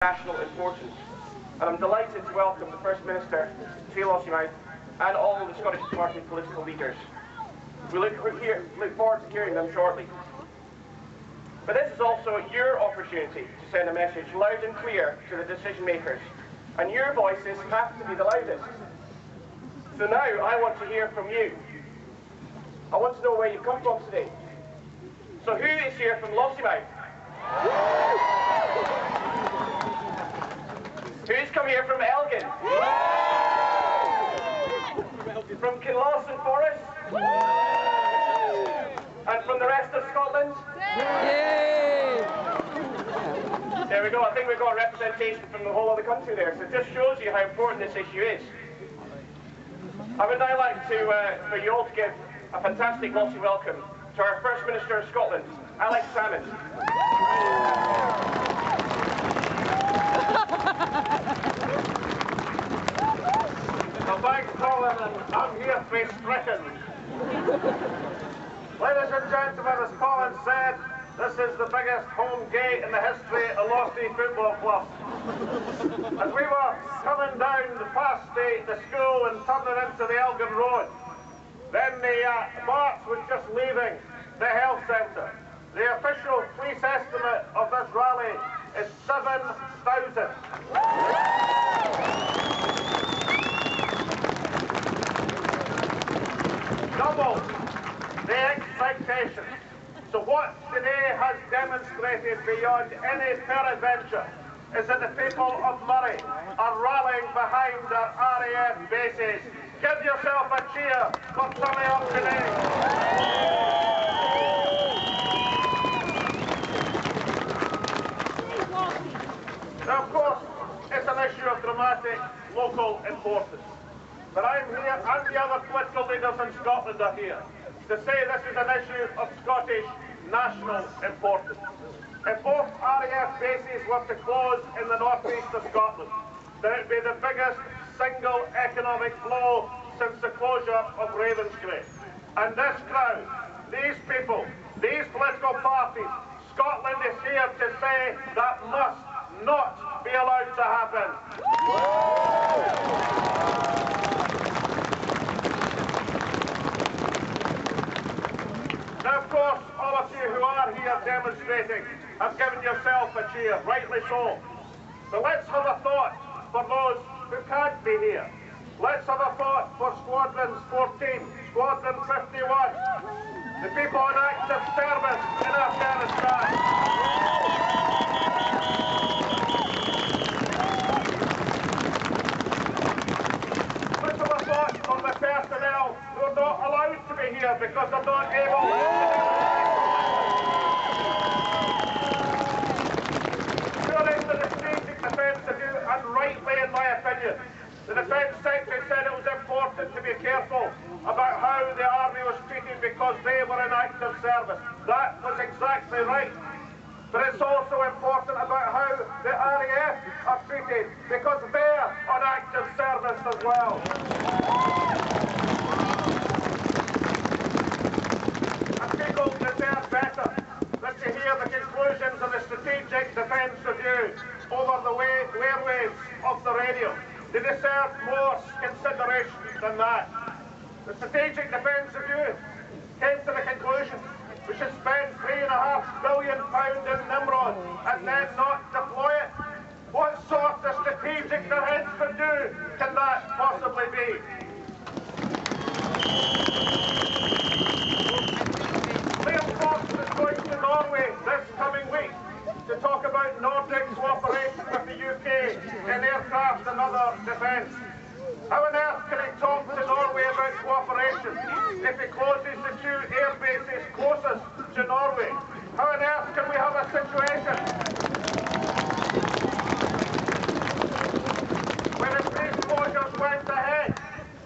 national importance, and I'm delighted to welcome the First Minister to Lossiemouth and all of the Scottish Party political leaders. We look forward to hearing them shortly. But this is also your opportunity to send a message loud and clear to the decision makers, and your voices have to be the loudest. So now I want to hear from you. I want to know where you come from today. So who is here from Lossiemouth? Who's come here from Elgin? From Kinlawson Forest? And from the rest of Scotland? There we go, I think we've got representation from the whole of the country there, so it just shows you how important this issue is. I would now like for you all to give a fantastic Lossie welcome to our First Minister of Scotland, Salmond. Well, thanks, Colin, and I'm here to be stricken. Ladies and gentlemen, as Colin said, this is the biggest home gate in the history of Lossie Football Club. As we were coming down past the school and turning into the Elgin Road, then the march was just leaving the health centre. The official police estimate of this rally is 7,000. Double the expectations. So what today has demonstrated beyond any peradventure is that the people of Murray are rallying behind their RAF bases. Give yourself a cheer for turning up today. Now, of course, it's an issue of dramatic local importance. But I'm here, and the other political leaders in Scotland are here, to say this is an issue of Scottish national importance. If both RAF bases were to close in the northeast of Scotland, then it would be the biggest single economic blow since the closure of Ravenscraig. And this crowd, these people, these political parties, Scotland is here to say that must not be allowed to happen. Now, of course, all of you who are here demonstrating have given yourself a cheer, rightly so. But let's have a thought for those who can't be here. Let's have a thought for Squadrons 14, Squadron 51, the people on active service in Afghanistan. Let's have a thought for the personnel who are not allowed to be here because they're not able. Surely the strategic defence to do, and rightly in my opinion, the Defence Secretary said it was important to be careful about how the Army was treated because they were in active service. That was exactly right. But it's also important about how the RAF are treated because they're on active service as well. And people deserve better than to hear the conclusions of the Strategic Defence Review over the airwaves of the radio. They deserve more consideration than that. The Strategic Defence Review came to the conclusion we should spend £3.5 billion in Nimrod and then not deploy it. What sort of strategic defence review can that possibly be? Liam Fox is going to Norway this coming week to talk about Nordic cooperation with the UK in aircraft and other defence. How on earth can he talk to Norway about cooperation if he closes the two air bases closest to Norway? How on earth can we have a situation where if these closures went ahead,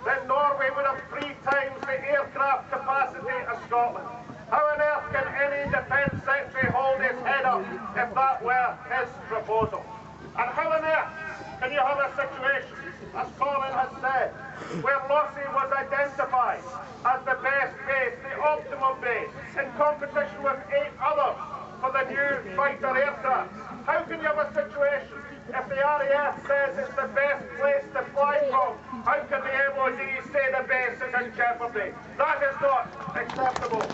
then Norway would have 3 times the aircraft capacity of Scotland? How on earth can any Defence Secretary hold his head up if that were his proposal? And how on earth can you have a situation, as Colin has said, where Lossie was identified as the best base, the optimum base, in competition with 8 others for the new fighter aircraft? How can you have a situation RAF says it's the best place to fly from, how can the MOD say the base is in jeopardy? That is not acceptable.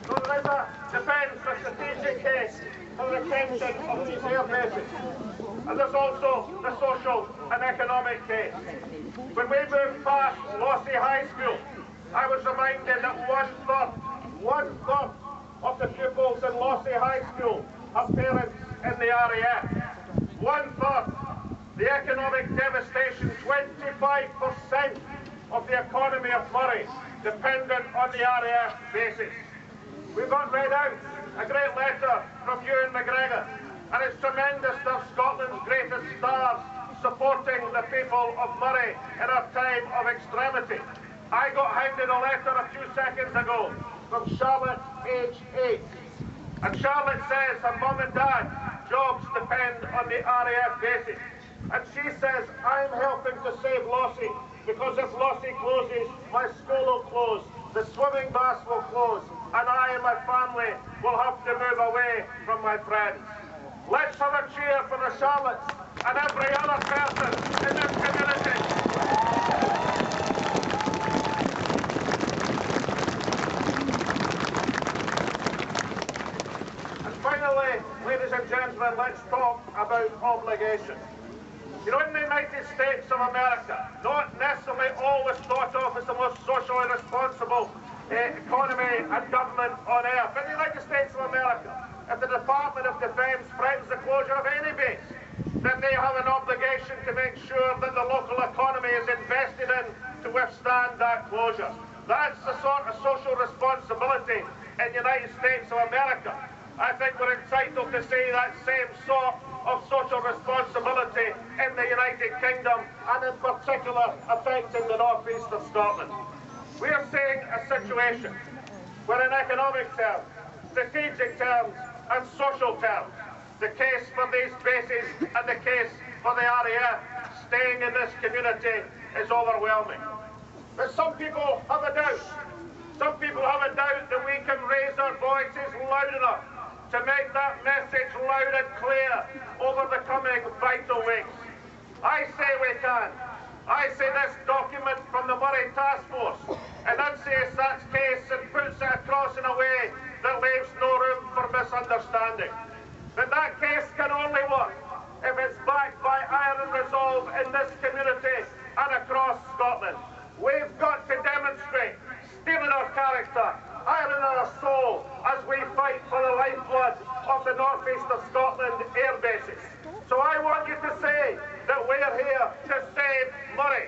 So there is a defence, a strategic case for the retention of these air bases. And there's also the social and economic case. When we moved past Lossie High School, I was reminded that one-third of the pupils in Lossie High School have parents in the RAF. One-third. The economic devastation, 25% of the economy of Murray dependent on the RAF bases. We got read out a great letter from Ewan McGreggor, and it's tremendous to have Scotland's greatest stars supporting the people of Murray in a time of extremity. I got handed a letter a few seconds ago from Charlotte, age 8. And Charlotte says her mum and dad jobs depend on the RAF bases. And she says, I'm helping to save Lossie, because if Lossie closes, my school will close, the swimming baths will close, and I and my family will have to move away from my friends. Let's have a cheer for the Charlottes and every other person in this community. And finally, ladies and gentlemen, let's talk about obligation. You know, in the United States of America, not necessarily always thought of as the most socially responsible economy and government on earth. In the United States of America, if the Department of Defense threatens the closure of any base, then they have an obligation to make sure that the local economy is invested in to withstand that closure. That's the sort of social responsibility in the United States of America. I think we're entitled to see that same sort of social responsibility in the United Kingdom, and in particular affecting the northeast of Scotland. We are seeing a situation where in economic terms, strategic terms and social terms, the case for these bases and the case for the RAF staying in this community is overwhelming. But some people have a doubt. Some people have a doubt that we can raise our voices loud enough to make that message loud and clear over the coming vital weeks. I say we can. I say this document from the Murray Task Force enunciates that case and puts it across in a way that leaves no room for misunderstanding. But that case can only work if it's backed by iron resolve in this community and across Scotland. We've got to demonstrate steel in our character, iron in our soul, as we fight for the lifeblood of the northeast of Scotland air bases. So I want you to say that we're here to save Murray.